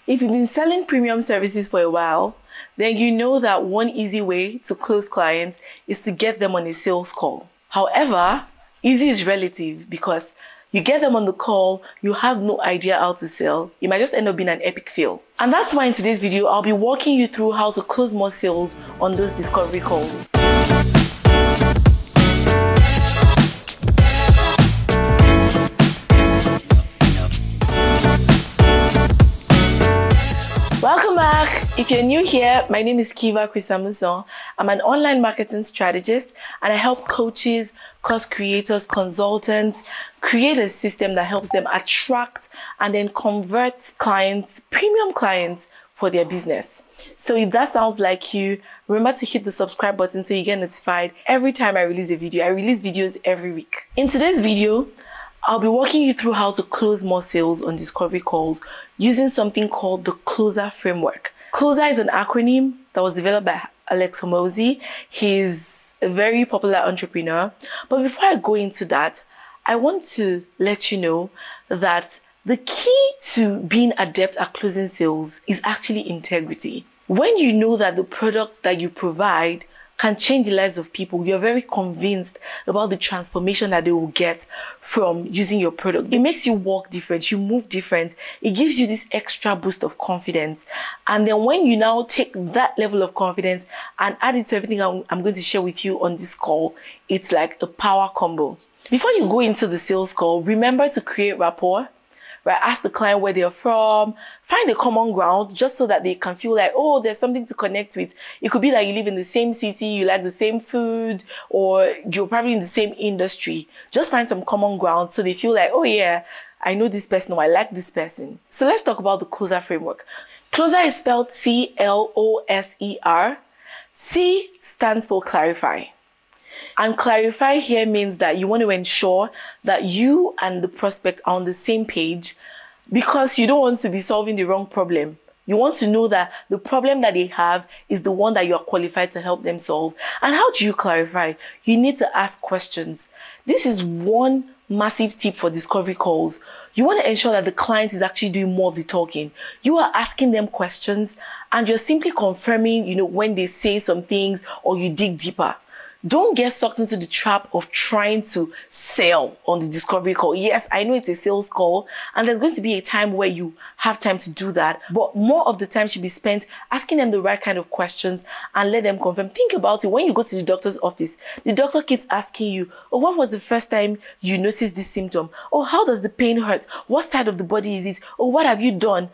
If you've been selling premium services for a while, then you know that one easy way to close clients is to get them on a sales call. However, easy is relative because you get them on the call, you have no idea how to sell. It might just end up being an epic fail. And that's why in today's video, I'll be walking you through how to close more sales on those discovery calls. Welcome back. If you're new here, my name is Chris-Amusan. I'm an online marketing strategist and I help coaches, course creators, consultants create a system that helps them attract and then convert clients, premium clients for their business. So if that sounds like you, remember to hit the subscribe button so you get notified every time I release a video. I release videos every week. In today's video, I'll be walking you through how to close more sales on discovery calls using something called the Closer framework. Closer is an acronym that was developed by Alex Hormozi. He's a very popular entrepreneur. But before I go into that, I want to let you know that the key to being adept at closing sales is actually integrity. When you know that the product that you provide can change the lives of people, you're very convinced about the transformation that they will get from using your product. It makes you walk different, you move different. It gives you this extra boost of confidence. And then when you now take that level of confidence and add it to everything I'm going to share with you on this call, it's like a power combo. Before you go into the sales call, remember to create rapport. Right? Ask the client where they're from, find a common ground just so that they can feel like, oh, there's something to connect with. It could be that you live in the same city, you like the same food, or you're probably in the same industry. Just find some common ground so they feel like, oh yeah, I know this person or I like this person. So let's talk about the Closer framework. Closer is spelled C-L-O-S-E-R. C stands for clarify. And clarify here means that you want to ensure that you and the prospect are on the same page because you don't want to be solving the wrong problem. You want to know that the problem that they have is the one that you are qualified to help them solve. And how do you clarify? You need to ask questions. This is one massive tip for discovery calls. You want to ensure that the client is actually doing more of the talking. You are asking them questions and you're simply confirming, when they say some things or you dig deeper. Don't get sucked into the trap of trying to sell on the discovery call. Yes, I know it's a sales call and there's going to be a time where you have time to do that. But more of the time should be spent asking them the right kind of questions and let them confirm. Think about it. When you go to the doctor's office, the doctor keeps asking you, oh, when was the first time you noticed this symptom? Oh, how does the pain hurt? What side of the body is it? Oh, what have you done?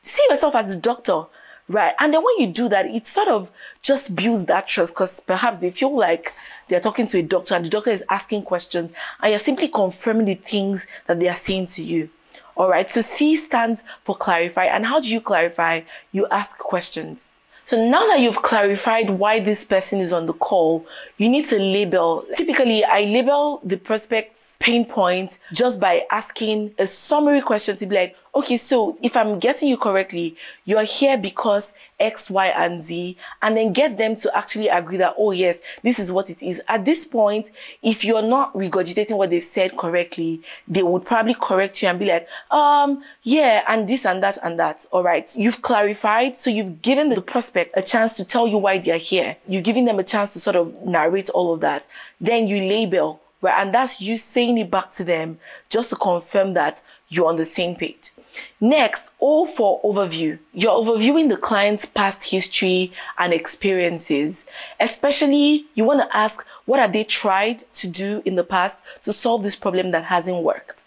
See yourself as the doctor. Right. And then when you do that, it sort of just builds that trust because perhaps they feel like they're talking to a doctor and the doctor is asking questions and you're simply confirming the things that they are saying to you. All right. So C stands for clarify. And how do you clarify? You ask questions. So now that you've clarified why this person is on the call, you need to label. Typically, I label the prospect's pain points just by asking a summary question to be like, okay, so if I'm getting you correctly, you're here because X, Y, and Z, and then get them to actually agree that, oh yes, this is what it is. At this point, if you're not regurgitating what they said correctly, they would probably correct you and be like, yeah, and this and that and that. All right. You've clarified. So you've given the prospect a chance to tell you why they're here. You're giving them a chance to sort of narrate all of that. Then you label, right? And that's you saying it back to them just to confirm that you're on the same page. Next, O for overview. You're overviewing the client's past history and experiences. Especially, you want to ask, what have they tried to do in the past to solve this problem that hasn't worked?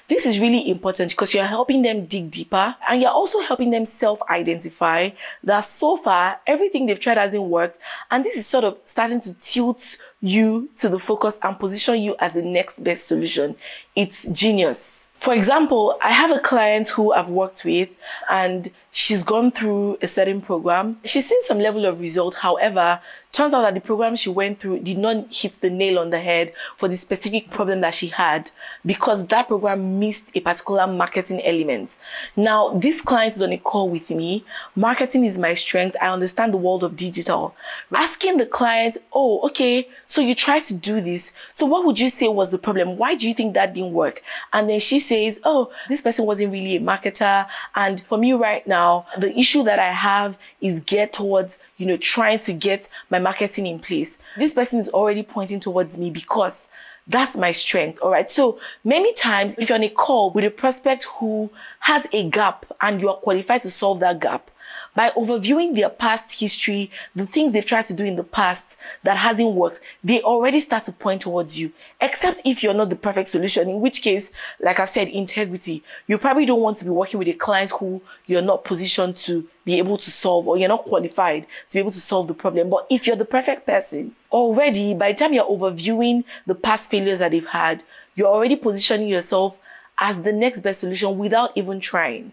This is really important because you're helping them dig deeper and you're also helping them self-identify that so far, everything they've tried hasn't worked. And this is sort of starting to tilt you to the focus and position you as the next best solution. It's genius. For example, I have a client who I've worked with and she's gone through a certain program. She's seen some level of result. However, turns out that the program she went through did not hit the nail on the head for the specific problem that she had, because that program missed a particular marketing element. Now, this client is on a call with me. Marketing is my strength. I understand the world of digital. Asking the client, oh, okay, so you tried to do this. So what would you say was the problem? Why do you think that didn't work? And then she says, oh, this person wasn't really a marketer. And for me right now, the issue that I have is geared towards, trying to get my marketing in place. This person is already pointing towards me because that's my strength. All right. So many times, if you're on a call with a prospect who has a gap and you are qualified to solve that gap, by overviewing their past history, the things they've tried to do in the past that hasn't worked, they already start to point towards you, except if you're not the perfect solution, in which case, like I said, integrity. You probably don't want to be working with a client who you're not positioned to be able to solve, or you're not qualified to be able to solve the problem. But if you're the perfect person, already, by the time you're overviewing the past failures that they've had, you're already positioning yourself as the next best solution without even trying.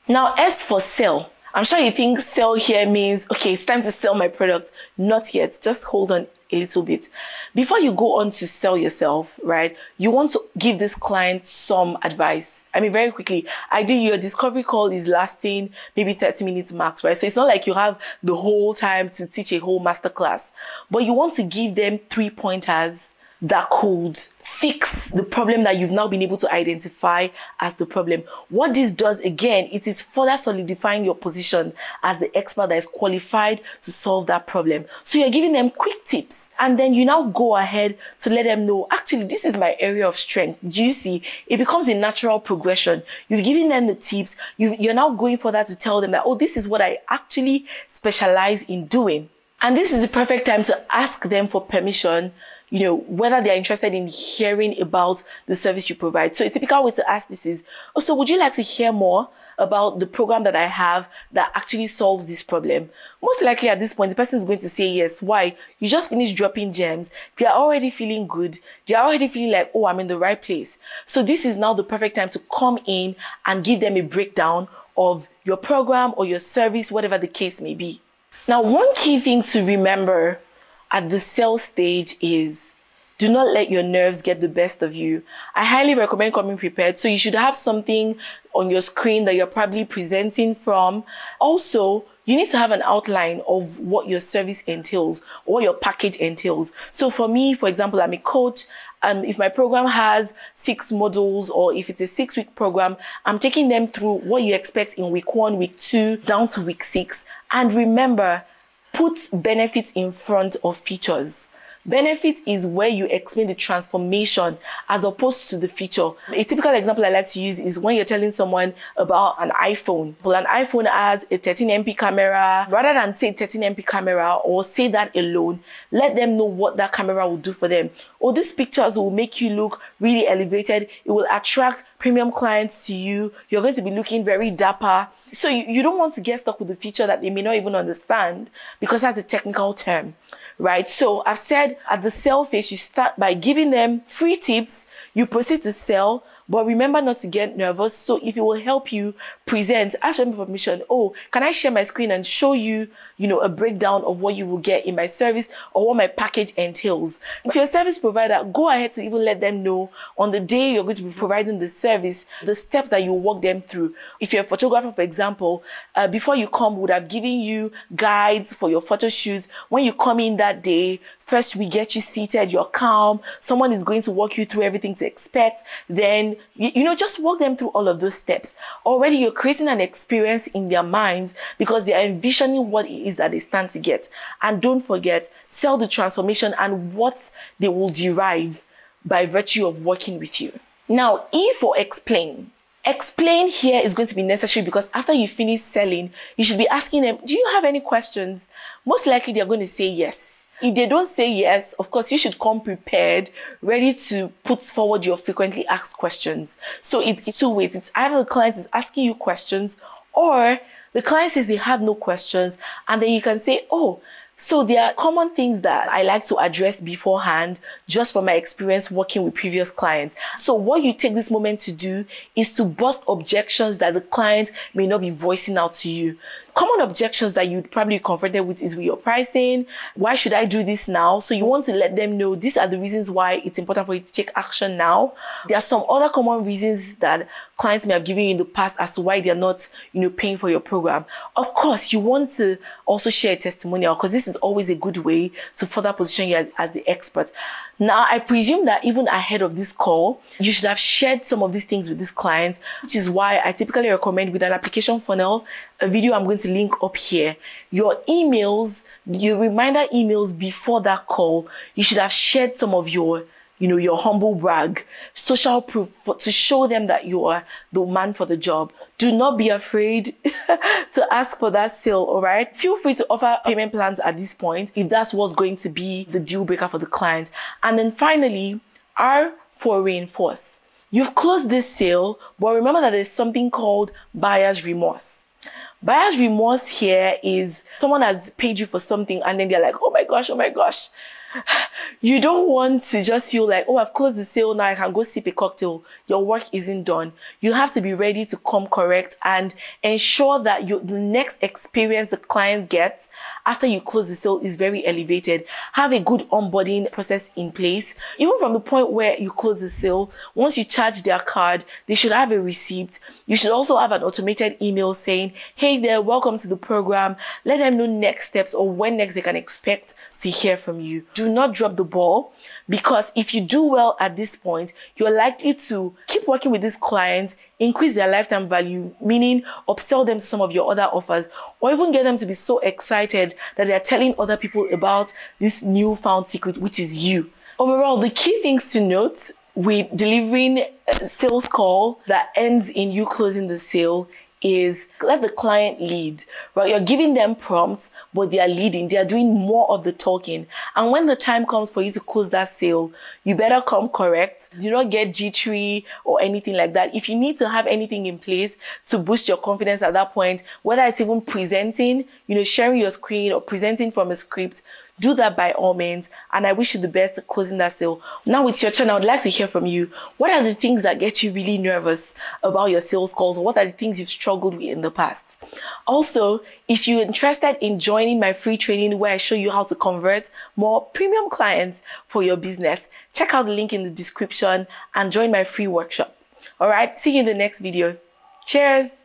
Now, as for sell, I'm sure you think sell here means, okay, it's time to sell my product. Not yet. Just hold on a little bit. Before you go on to sell yourself, right, you want to give this client some advice. I mean, very quickly, your discovery call is lasting maybe 30 minutes max, right? So it's not like you have the whole time to teach a whole masterclass, but you want to give them 3 pointers that could fix the problem that you've now been able to identify as the problem. What this does, again, it is further solidifying your position as the expert that is qualified to solve that problem. So you're giving them quick tips, and then you now go ahead to let them know, actually, this is my area of strength. Do you see? It becomes a natural progression. You've given them the tips. You're now going further to tell them that, oh, this is what I actually specialize in doing. And this is the perfect time to ask them for permission, whether they're interested in hearing about the service you provide. So a typical way to ask this is, oh, so would you like to hear more about the program that I have that actually solves this problem? Most likely at this point, the person is going to say yes. Why? You just finished dropping gems. They are already feeling good. They are already feeling like, oh, I'm in the right place. So this is now the perfect time to come in and give them a breakdown of your program or your service, whatever the case may be. Now, one key thing to remember at the sales stage is, do not let your nerves get the best of you. I highly recommend coming prepared. So you should have something on your screen that you're probably presenting from. Also, you need to have an outline of what your service entails, what your package entails. So for me, for example, I'm a coach, and if my program has 6 modules, or if it's a 6-week program, I'm taking them through what you expect in week 1, week 2, down to week 6. And remember, put benefits in front of features. Benefit is where you explain the transformation as opposed to the feature. A typical example I like to use is when you're telling someone about an iPhone. Well, an iPhone has a 13MP camera. Rather than say 13MP camera or say that alone, let them know what that camera will do for them. Or these pictures will make you look really elevated. It will attract premium clients to you. You're going to be looking very dapper. So you don't want to get stuck with the feature that they may not even understand, because that's a technical term, right? So I've said at the sell phase, you start by giving them free tips. You proceed to sell, but remember not to get nervous. So if it will help you present, ask them for permission. Oh, can I share my screen and show you, a breakdown of what you will get in my service or what my package entails? If you're a service provider, go ahead to even let them know on the day you're going to be providing the service, the steps that you walk them through. If you're a photographer, for example, before you come, we would have given you guides for your photo shoots. When you come in that day, first we get you seated, you're calm. Someone is going to walk you through everything to expect. Then, just walk them through all of those steps. Already you're creating an experience in their minds because they are envisioning what it is that they stand to get. And don't forget, sell the transformation and what they will derive by virtue of working with you. Now, E for explain. Explain here is going to be necessary because after you finish selling, you should be asking them, do you have any questions? Most likely they're going to say yes. If they don't say yes, of course, you should come prepared, ready to put forward your frequently asked questions. So it's 2 ways. It's either the client is asking you questions, or the client says they have no questions, and then you can say, oh, So there are common things that I like to address beforehand, just from my experience working with previous clients. So what you take this moment to do is to bust objections that the client may not be voicing out to you. Common objections that you'd probably be confronted with is with your pricing. Why should I do this now? So you want to let them know these are the reasons why it's important for you to take action now. There are some other common reasons that clients may have given you in the past as to why they're not, paying for your program. Of course, you want to also share a testimonial, because this is always a good way to further position you as the expert. Now, I presume that even ahead of this call, you should have shared some of these things with this client, which is why I typically recommend with an application funnel, a video I'm going to link up here, your emails, your reminder emails before that call, you should have shared some of your your humble brag, social proof to show them that you are the man for the job. Do not be afraid to ask for that sale, all right? Feel free to offer payment plans at this point if that's what's going to be the deal breaker for the client. And then finally, R for reinforce. You've closed this sale, but remember that there's something called buyer's remorse. Buyer's remorse here is someone has paid you for something and then they're like, oh my gosh. You don't want to just feel like, oh, I've closed the sale, now I can go sip a cocktail. Your work isn't done. You have to be ready to come correct and ensure that the next experience the client gets after you close the sale is very elevated. Have a good onboarding process in place. Even from the point where you close the sale, once you charge their card, they should have a receipt. You should also have an automated email saying, hey there, welcome to the program. Let them know next steps or when next they can expect to hear from you. Do not drop the ball, because if you do well at this point, you're likely to keep working with these clients, increase their lifetime value, meaning upsell them to some of your other offers, or even get them to be so excited that they're telling other people about this newfound secret, which is you. Overall, the key things to note with delivering a sales call that ends in you closing the sale is let the client lead, right? You're giving them prompts, but they are leading. They are doing more of the talking. And when the time comes for you to close that sale, you better come correct. Do not get jittery or anything like that. If you need to have anything in place to boost your confidence at that point, whether it's even presenting, sharing your screen or presenting from a script, do that by all means, and I wish you the best closing that sale. Now it's your turn. I would like to hear from you. What are the things that get you really nervous about your sales calls? Or what are the things you've struggled with in the past? Also, if you're interested in joining my free training where I show you how to convert more premium clients for your business, check out the link in the description and join my free workshop. All right, see you in the next video. Cheers.